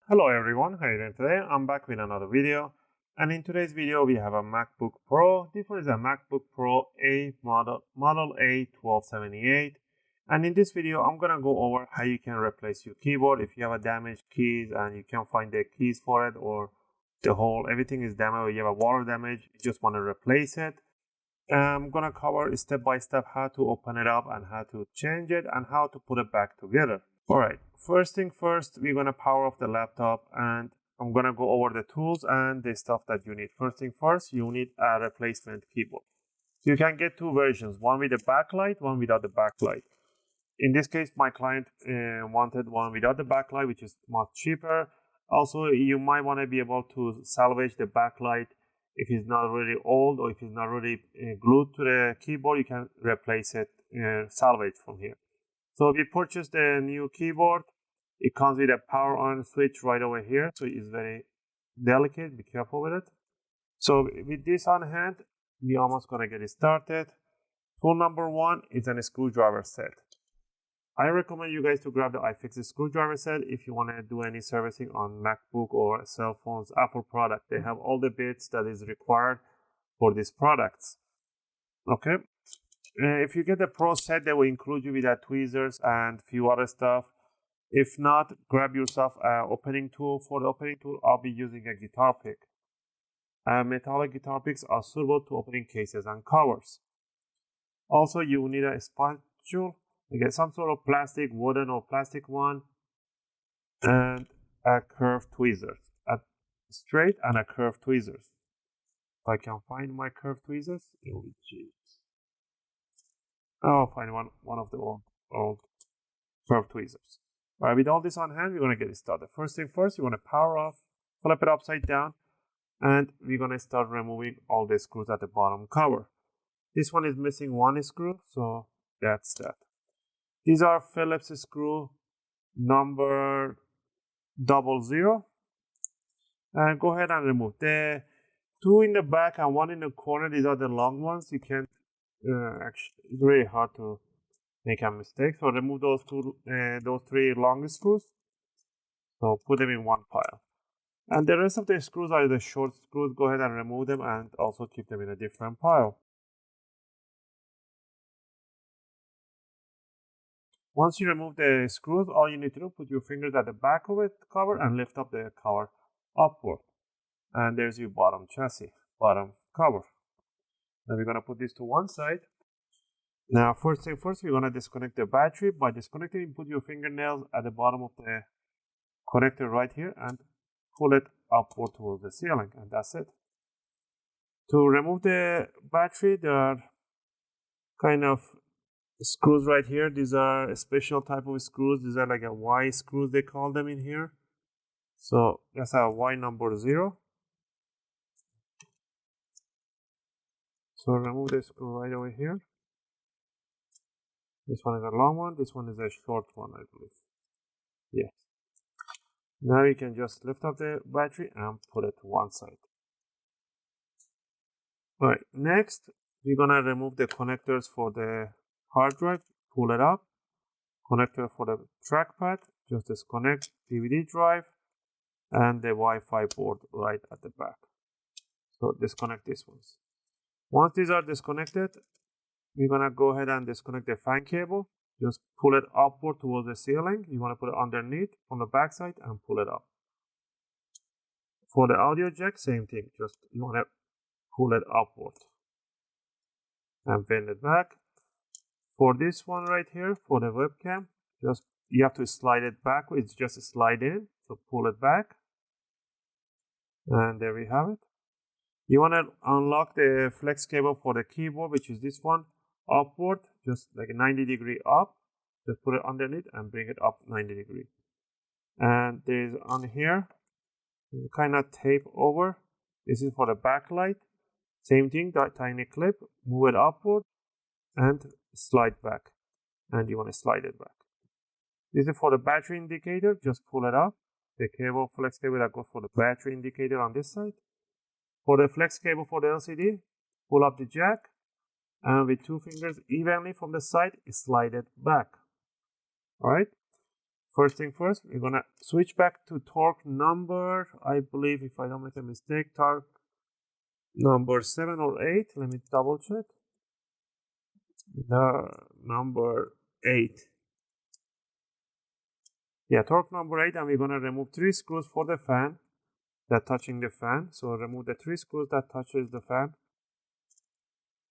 Hello everyone, how are you doing today? I'm back with another video, and in today's video we have a MacBook Pro. This one is a MacBook Pro model A1278, and in this video I'm gonna go over how you can replace your keyboard if you have a damaged keys and you can't find the keys for it, or everything is damaged, or you have a water damage, you just want to replace it. I'm gonna cover step by step how to open it up and how to change it and how to put it back together. Alright, first thing first, we're gonna power off the laptop and I'm gonna go over the tools and the stuff that you need. First thing first, you need a replacement keyboard. You can get two versions, one with a backlight, one without the backlight. In this case, my client wanted one without the backlight, which is much cheaper. Also, you might want to be able to salvage the backlight if it's not really old or if it's not really glued to the keyboard. You can replace it, salvage from here. So we purchased the new keyboard. It comes with a power on switch right over here, so it's very delicate. Be careful with it. So with this on hand, we're almost gonna get it started. Tool number one is a screwdriver set. I recommend you guys to grab the UFIXTEK screwdriver set if you want to do any servicing on MacBook or cell phones, Apple product. They have all the bits that is required for these products. Okay. If you get the Pro set, they will include you with tweezers and few other stuff. If not, grab yourself an opening tool. For the opening tool, I'll be using a guitar pick. Metallic guitar picks are suitable to opening cases and covers. Also, you will need a spatula. You get some sort of plastic, wooden or plastic one, and a curved tweezers. A straight and a curved tweezers. If I can find my curved tweezers, it will be cheap. I'll find one of the old curved tweezers. All right, with all this on hand, we're going to get it started. First thing first, you want to power off, flip it upside down, and we're going to start removing all the screws at the bottom cover. This one is missing one screw, so that's that. These are Phillips screw number 00. And go ahead and remove the two in the back and one in the corner. These are the long ones. You can't actually, it's really hard to make a mistake. So remove those three long screws. So put them in one pile. And the rest of the screws are the short screws. Go ahead and remove them and also keep them in a different pile. Once you remove the screws, all you need to do, put your fingers at the back of it cover and lift up the cover upward. And there's your bottom chassis, bottom cover. Now we're going to put this to one side. Now first thing first, we're going to disconnect the battery. By disconnecting, put your fingernails at the bottom of the connector right here and pull it upward towards the ceiling, and that's it. To remove the battery, there are kind of screws right here. These are a special type of screws. These are like a Y screws, they call them in here. So that's a Y number 0. So remove the screw right over here. This one is a long one. This one is a short one, I believe. Yes. Now you can just lift up the battery and put it to one side. Alright, next we're gonna remove the connectors for the hard drive. Pull it up. Connector for the trackpad. Just disconnect DVD drive and the Wi-Fi board right at the back. So disconnect these ones. Once these are disconnected, we're gonna go ahead and disconnect the fan cable. Just pull it upward towards the ceiling. You want to put it underneath on the back side and pull it up. For the audio jack, same thing. Just you want to pull it upward and bend it back. For this one right here, for the webcam, just you have to slide it back. It's just a slide in, so pull it back. And there we have it. You want to unlock the flex cable for the keyboard, which is this one, upward, just like a 90 degree up. Just put it underneath and bring it up 90 degree. And there's on here, you kind of tape over. This is for the backlight. Same thing, that tiny clip, move it upward and slide back. And you want to slide it back. This is for the battery indicator, just pull it up. The cable, flex cable that goes for the battery indicator on this side. For the flex cable for the LCD, pull up the jack and with 2 fingers evenly from the side, slide it back. Alright, first thing first, we're gonna switch back to torque number, I believe, if I don't make a mistake, torque number 7 or 8. Let me double check. The number 8. Yeah, torque number 8, and we're gonna remove 3 screws for the fan that touching the fan. So remove the 3 screws that touches the fan.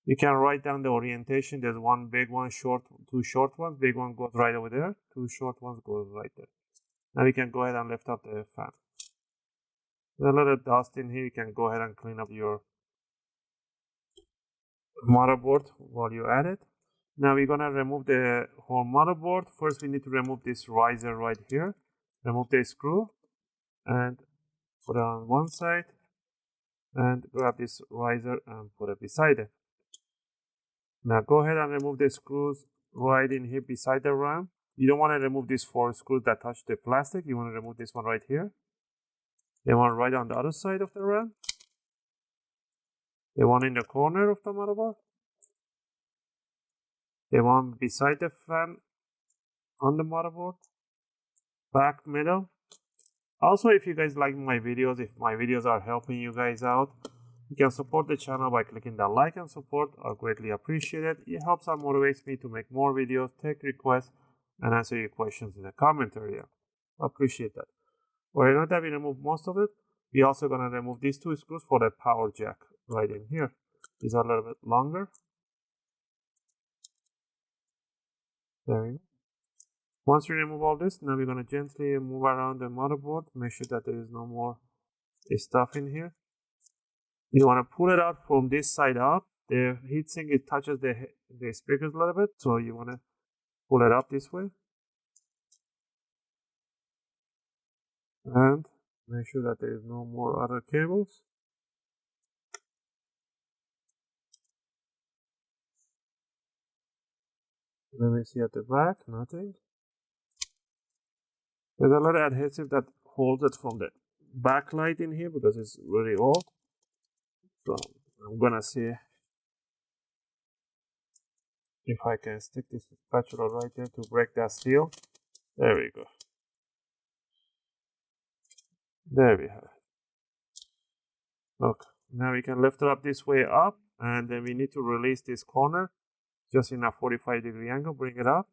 You can write down the orientation. There's one big one, two short ones. Big one goes right over there. 2 short ones goes right there. Now you can go ahead and lift up the fan. There's a little dust in here. You can go ahead and clean up your motherboard while you at it. Now we're gonna remove the whole motherboard. First, we need to remove this riser right here. Remove the screw and put it on one side, and grab this riser and put it beside it. Now go ahead and remove the screws right in here beside the RAM. You don't want to remove these 4 screws that touch the plastic. You want to remove this one right here. The one right on the other side of the RAM. The one in the corner of the motherboard. The one beside the fan on the motherboard. Back middle. Also, if you guys like my videos, if my videos are helping you guys out, you can support the channel by clicking the like and support. I greatly appreciate it. It helps and motivates me to make more videos, take requests, and answer your questions in the comment area. I appreciate that. Well, now that we remove most of it, we're also going to remove these 2 screws for the power jack right in here. These are a little bit longer. There we go. Once we remove all this, now we're going to gently move around the motherboard. Make sure that there is no more stuff in here. You want to pull it out from this side up. The heatsink, it touches the speakers a little bit, so you want to pull it up this way. And make sure that there is no more other cables. Let me see at the back, nothing. There's a lot of adhesive that holds it from the backlight in here because it's very old. So I'm gonna see if I can stick this spatula right there to break that seal. There we go. There we have it. Look, now we can lift it up this way up, and then we need to release this corner just in a 45-degree angle. Bring it up,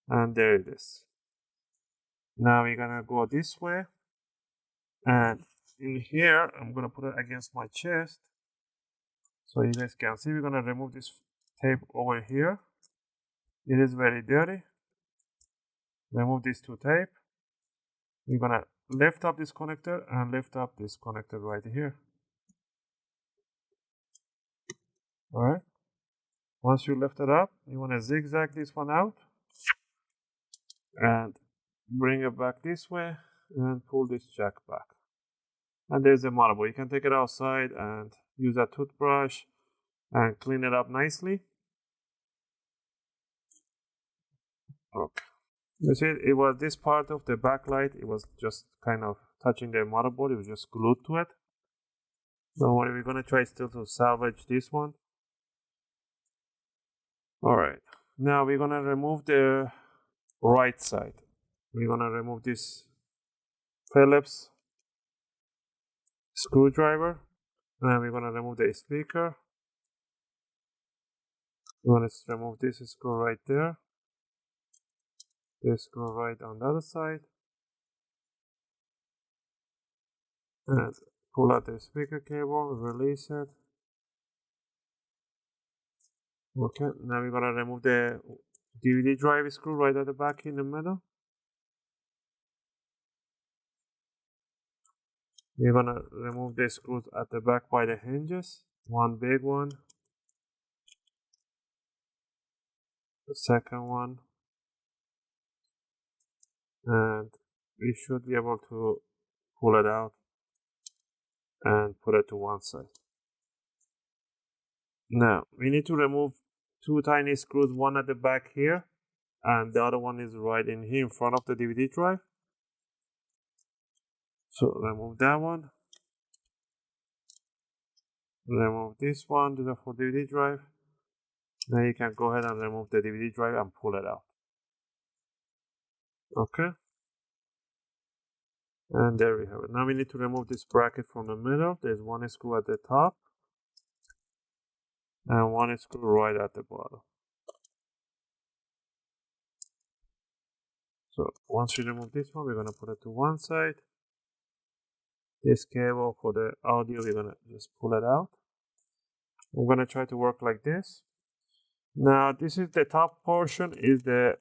and there it is. Now we're gonna go this way, and in here I'm gonna put it against my chest so you guys can see. We're gonna remove this tape over here. It is very dirty. Remove these 2 tape. We're gonna lift up this connector and lift up this connector right here. Alright. Once you lift it up, you want to zigzag this one out and bring it back this way and pull this jack back. And there's the motherboard. You can take it outside and use a toothbrush and clean it up nicely. Okay. You see, it was this part of the backlight. It was just kind of touching the motherboard. It was just glued to it. Don't worry, we're going to try still to salvage this one. Alright, now we're going to remove the right side. We're going to remove this Phillips screwdriver. And we're going to remove the speaker. We're going to remove this screw right there. This screw right on the other side. And pull out the speaker cable, release it. Okay, now we're gonna remove the DVD drive screw right at the back in the middle. We're gonna remove the screws at the back by the hinges. One big one. The second one. And we should be able to pull it out and put it to one side. Now, we need to remove 2 tiny screws, one at the back here, and the other one is right in here in front of the DVD drive. So remove that one. Remove this one, do that for DVD drive. Now you can go ahead and remove the DVD drive and pull it out. Okay. And there we have it. Now we need to remove this bracket from the middle. There's one screw at the top and one screw right at the bottom. So once we remove this one, we're going to put it to one side. This cable for the audio, we're going to just pull it out. I'm going to try to work like this. Now this is the top portion, is the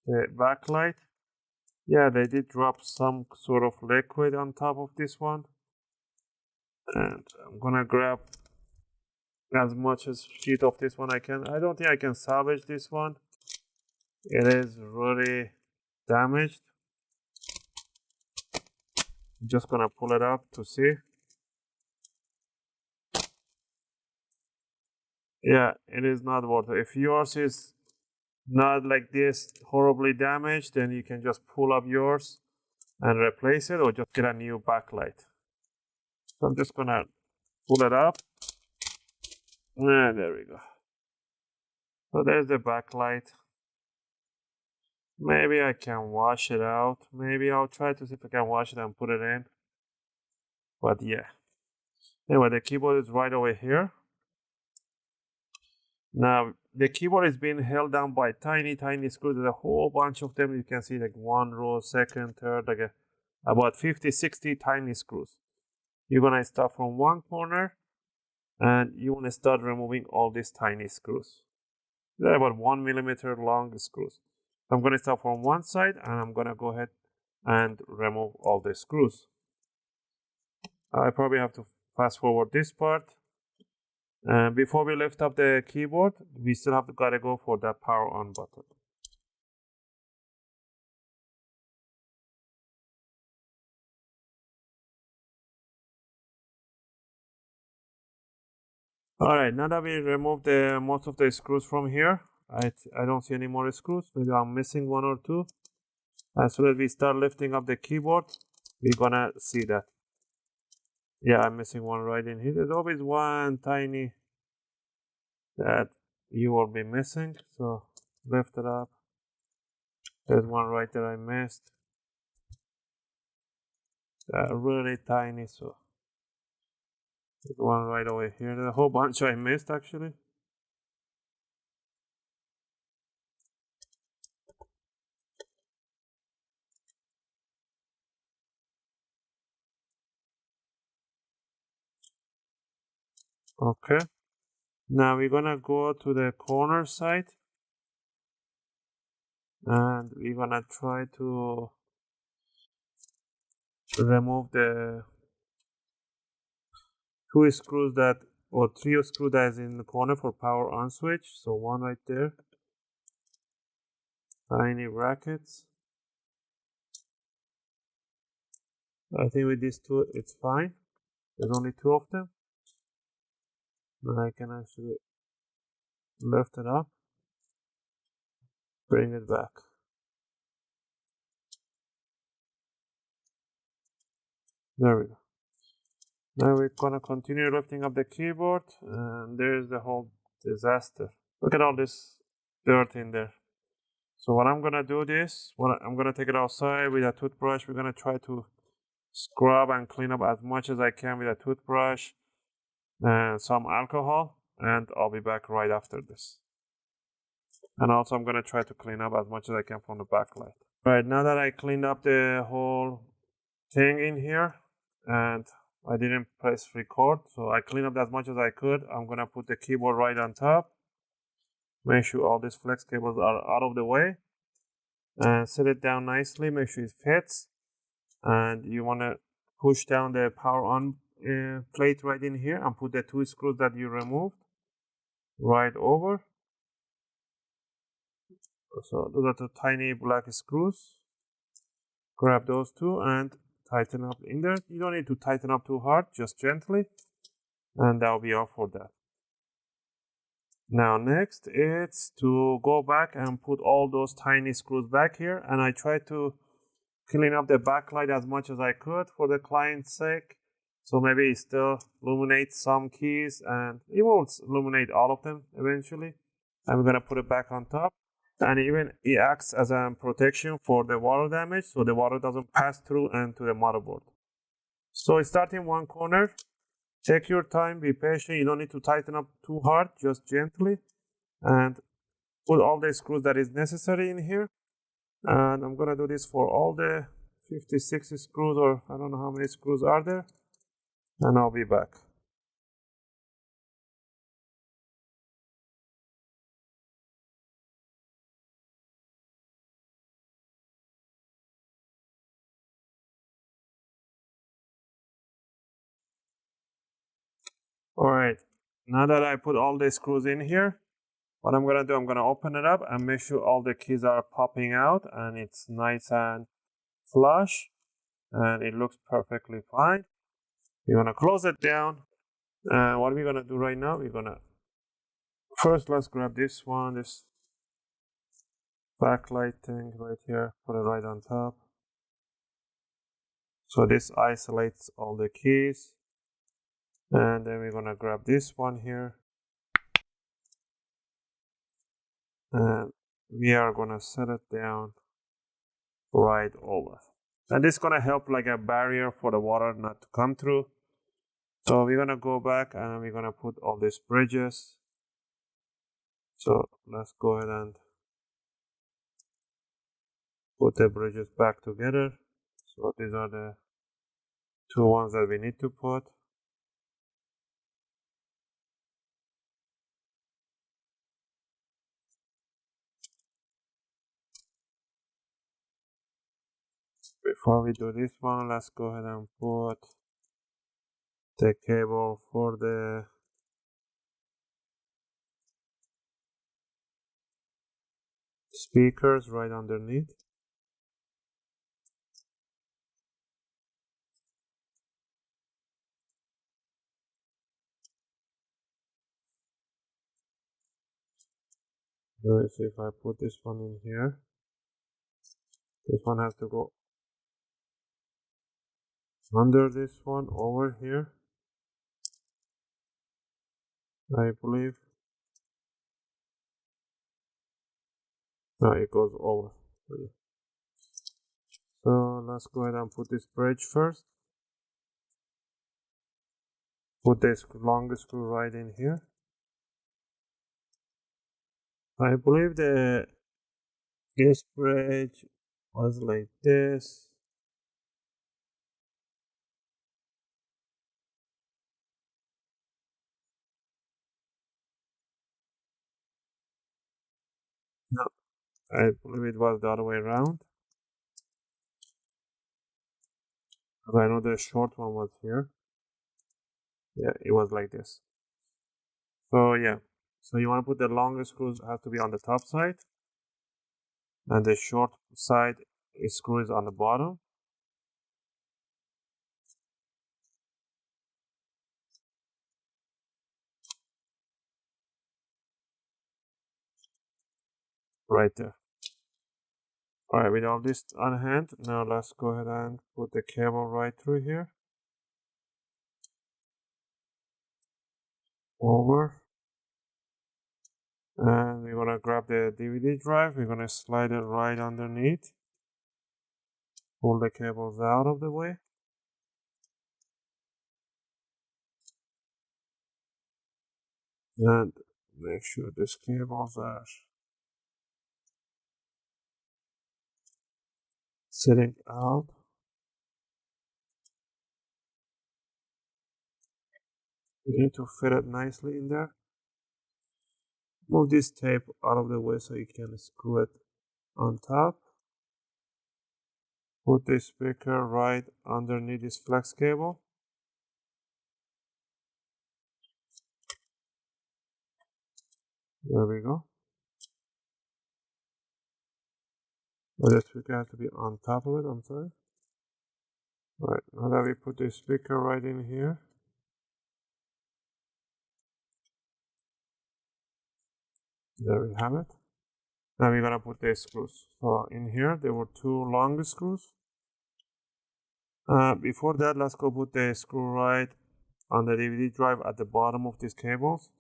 backlight. Yeah, they did drop some sort of liquid on top of this one. And I'm going to grab as much as sheet of this one I can. I don't think I can salvage this one. It is really damaged. I'm just gonna pull it up to see. Yeah, it is not worth it. If yours is not like this horribly damaged, then you can just pull up yours and replace it, or just get a new backlight. So I'm just gonna pull it up. And there we go. So there's the backlight. Maybe I can wash it out. Maybe I'll try to see if I can wash it and put it in. But yeah. Anyway, the keyboard is right over here. Now, the keyboard is being held down by tiny screws. There's a whole bunch of them. You can see like one row, second, third, like about 50, 60 tiny screws. You're going to start from one corner and you want to start removing all these tiny screws. They're about 1 millimeter long screws. I'm going to start from one side and I'm going to go ahead and remove all the screws. I probably have to fast forward this part. Before we lift up the keyboard, we still have to gotta go for that power on button. Alright, now that we removed most of the screws from here, I don't see any more screws. Maybe I'm missing one or two. As soon as we start lifting up the keyboard, we're gonna see that. Yeah, I'm missing one right in here. There's always one tiny that you will be missing. So lift it up. There's one right there I missed. Really tiny, so there's one right over here. There's a whole bunch I missed actually. Okay. Now we're gonna go to the corner side and we're gonna try to remove the two screws that, or three screws that is in the corner for power on switch. So one right there. Tiny brackets. I think with these two it's fine. There's only two of them. And I can actually lift it up, bring it back. There we go. Now we're gonna continue lifting up the keyboard, and there's the whole disaster. Look at all this dirt in there. So what I'm gonna do I'm gonna take it outside with a toothbrush. We're gonna try to scrub and clean up as much as I can with a toothbrush and some alcohol, and I'll be back right after this. And also I'm gonna try to clean up as much as I can from the backlight. Right, now that I cleaned up the whole thing in here and I didn't press record, so I cleaned up as much as I could. I'm gonna put the keyboard right on top. Make sure all these flex cables are out of the way. And set it down nicely, make sure it fits. And you wanna push down the power on plate right in here and put the two screws that you removed right over. So those are the tiny black screws. Grab those two and tighten up in there. You don't need to tighten up too hard, just gently. And that'll be all for that. Now next, it's to go back and put all those tiny screws back here. And I try to clean up the backlight as much as I could for the client's sake. So maybe it still illuminates some keys, and it won't illuminate all of them eventually. I'm gonna put it back on top, and even it acts as a protection for the water damage, so the water doesn't pass through and to the motherboard. So start in one corner. Take your time, be patient. You don't need to tighten up too hard, just gently, and put all the screws that is necessary in here. And I'm gonna do this for all the 56 screws, or I don't know how many screws are there, and I'll be back. All right, now that I put all the screws in here, what I'm gonna do, I'm gonna open it up and make sure all the keys are popping out and it's nice and flush, and it looks perfectly fine. We're gonna close it down, and what we're gonna do right now, we're gonna first, let's grab this one, this backlight thing right here, put it right on top. So this isolates all the keys. And then we're gonna grab this one here, and we are gonna set it down right over. And this is gonna help like a barrier for the water not to come through. So we're gonna go back and we're gonna put all these bridges. So let's go ahead and put the bridges back together. So these are the two ones that we need to put. Before we do this one, let's go ahead and put the cable for the speakers right underneath. Let's see if I put this one in here. This one has to go under this one over here, I believe. No, it goes over. So let's go ahead and put this bridge first. Put this long screw right in here. I believe this bridge was like this. No, I believe it was the other way around. But I know the short one was here. Yeah, it was like this. So yeah, so you want to put the long screws have to be on the top side, and the short side screw is on the bottom. Right there. Alright, with all this on hand, now let's go ahead and put the cable right through here. Over. And we're gonna grab the DVD drive, we're gonna slide it right underneath. Pull the cables out of the way. And make sure these cables are sitting out. You need to fit it nicely in there. Move this tape out of the way so you can screw it on top. Put the speaker right underneath this flex cable. There we go. But the speaker has to be on top of it, I'm sorry. Alright, now that we put the speaker right in here, there we have it. Now we're gonna put the screws. So in here there were two long screws, Before that, let's go put the screw right on the DVD drive at the bottom of these cables.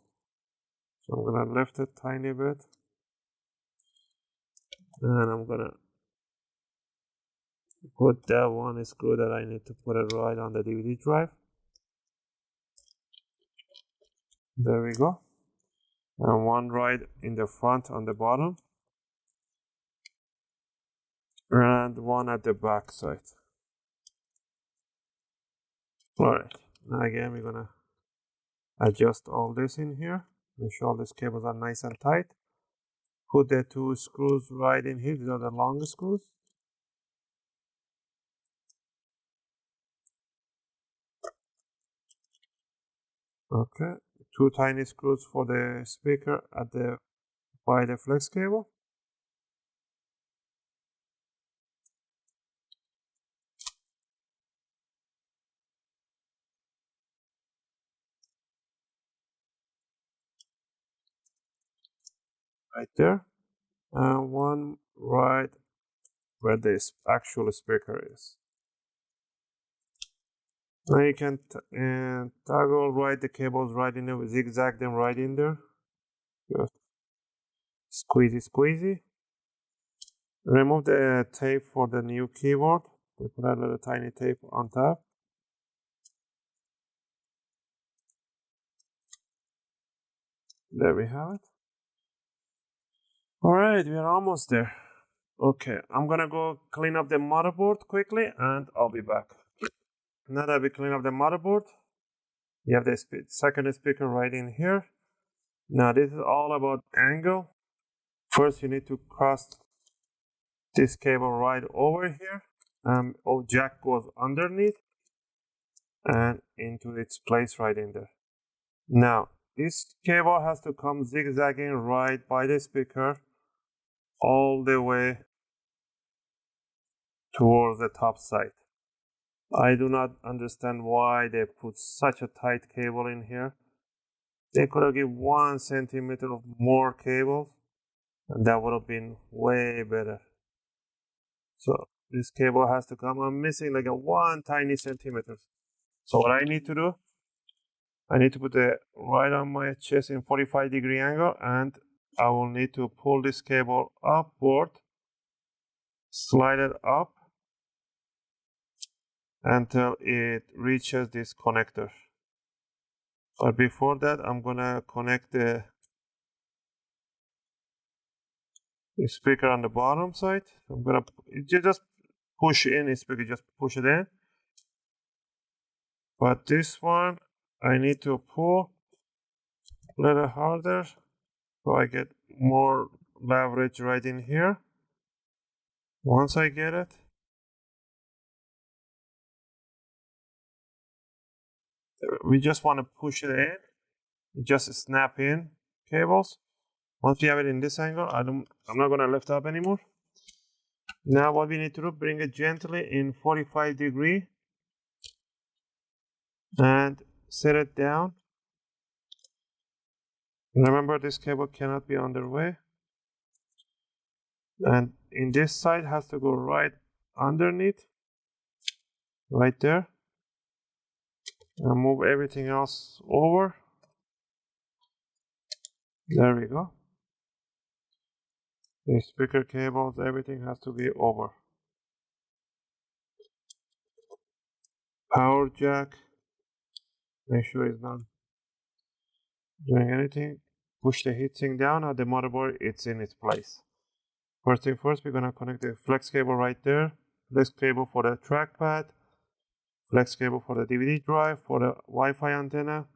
So I'm gonna lift it tiny bit, and I'm gonna put that one screw that I need to put it right on the DVD drive. There we go. And one right in the front on the bottom, and one at the back side. Alright, now again we're gonna adjust all this in here. Make sure all these cables are nice and tight. Put the two screws right in here. These are the long screws. Okay, two tiny screws for the speaker at the by the flex cable. Right there, and one right where the actual speaker is. Now you can toggle right the cables right in there, zigzag them right in there. Just squeezy. Remove the tape for the new keyboard. We put a little tiny tape on top. There we have it. Alright, we are almost there. Okay, I'm gonna go clean up the motherboard quickly and I'll be back. Now that we clean up the motherboard, you have the second speaker right in here. Now this is all about angle. First you need to cross this cable right over here. Jack goes underneath and into its place right in there. Now this cable has to come zigzagging right by the speaker all the way towards the top side. I do not understand why they put such a tight cable in here. They could have given 1 centimeter of more cables and that would have been way better. So this cable has to come. I'm missing like a 1 tiny centimeter. So what I need to do, I need to put it right on my chest in 45-degree angle, and I will need to pull this cable upward, slide it up until it reaches this connector. But before that, I'm gonna connect the speaker on the bottom side. I'm gonna just push in the speaker, just push it in. But this one, I need to pull a little harder so I get more leverage right in here. Once I get it, we just want to push it in, just snap in cables. Once we have it in this angle, I'm not going to lift up anymore. Now what we need to do, bring it gently in 45-degree and set it down. Remember, this cable cannot be underway. And in this side has to go right underneath, right there. And move everything else over. There we go. The speaker cables, everything has to be over. Power jack, make sure it's not doing anything. Push the heatsink down at the motherboard, it's in its place. First thing first, we're gonna connect the flex cable right there. Flex cable for the trackpad, flex cable for the DVD drive, for the Wi-Fi antenna.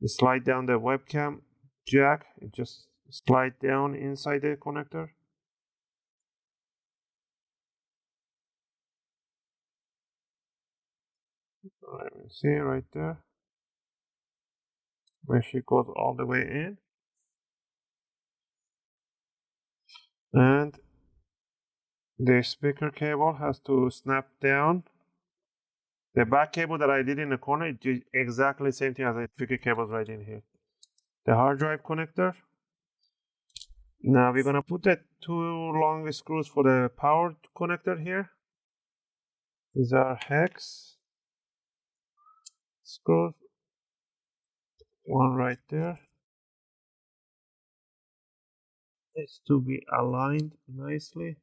You slide down the webcam jack, it just slide down inside the connector. Let me see right there. Where she goes all the way in. And the speaker cable has to snap down. The back cable that I did in the corner is exactly the same thing as the speaker cables right in here. The hard drive connector. Now we're gonna put the two long screws for the power connector here. These are hex screws. One right there. Needs to be aligned nicely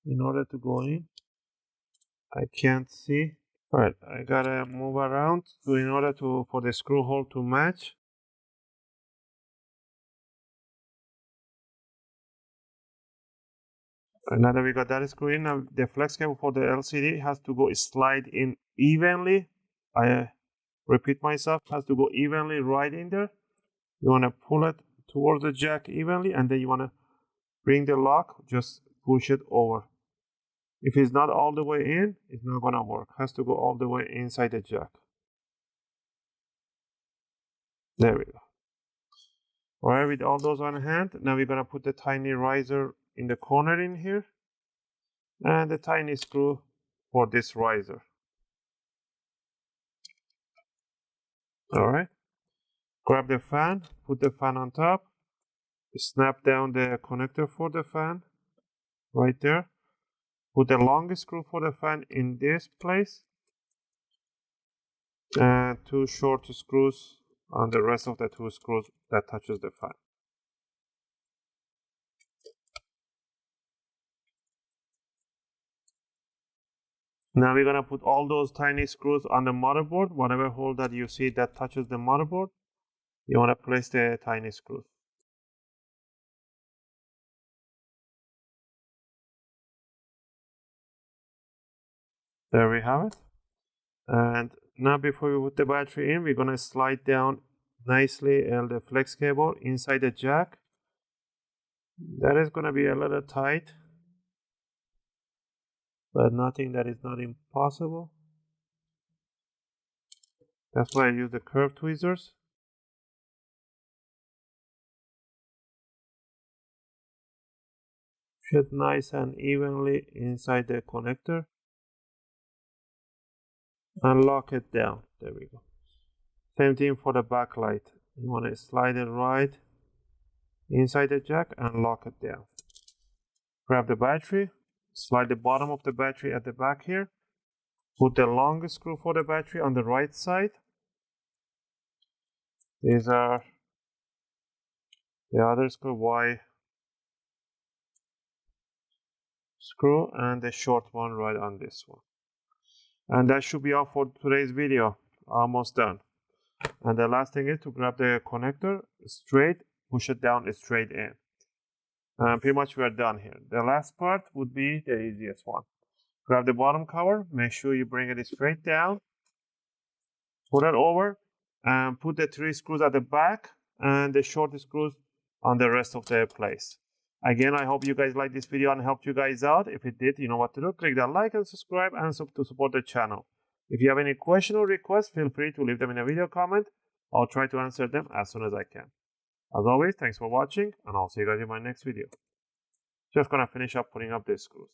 in order to go in. I can't see. Alright, I gotta move around in order for the screw hole to match. And now that we got that screw in, now the flex cable for the LCD has to go slide in evenly. I repeat myself, has to go evenly right in there. You want to pull it towards the jack evenly, and then you want to bring the lock, just push it over. If it's not all the way in, it's not gonna work. It has to go all the way inside the jack. There we go. Alright, with all those on hand, now we're gonna put the tiny riser in the corner in here, and the tiny screw for this riser. Alright, grab the fan, put the fan on top, snap down the connector for the fan right there. Put the longest screw for the fan in this place, and 2 short screws on the rest of the 2 screws that touches the fan. Now we're gonna put all those tiny screws on the motherboard. Whatever hole that you see that touches the motherboard, you wanna place the tiny screws. There we have it. And now before we put the battery in, we're gonna slide down nicely the flex cable inside the jack. That is gonna be a little tight, but nothing that is not impossible. That's why I use the curved tweezers. Fit nice and evenly inside the connector. And lock it down. There we go. Same thing for the backlight. You want to slide it right inside the jack and lock it down. Grab the battery, slide the bottom of the battery at the back here. Put the longest screw for the battery on the right side. These are the other screw, Y screw, and the short one right on this one. And that should be all for today's video. Almost done. And the last thing is to grab the connector straight, push it down straight in. And pretty much we're done here. The last part would be the easiest one. Grab the bottom cover, make sure you bring it straight down, put it over, and put the 3 screws at the back and the short screws on the rest of the place. Again, I hope you guys liked this video and helped you guys out. If it did, you know what to do. Click that like and subscribe and to support the channel. If you have any question or requests, feel free to leave them in a video comment. I'll try to answer them as soon as I can. As always, thanks for watching, and I'll see you guys in my next video. Just gonna finish up putting up these screws.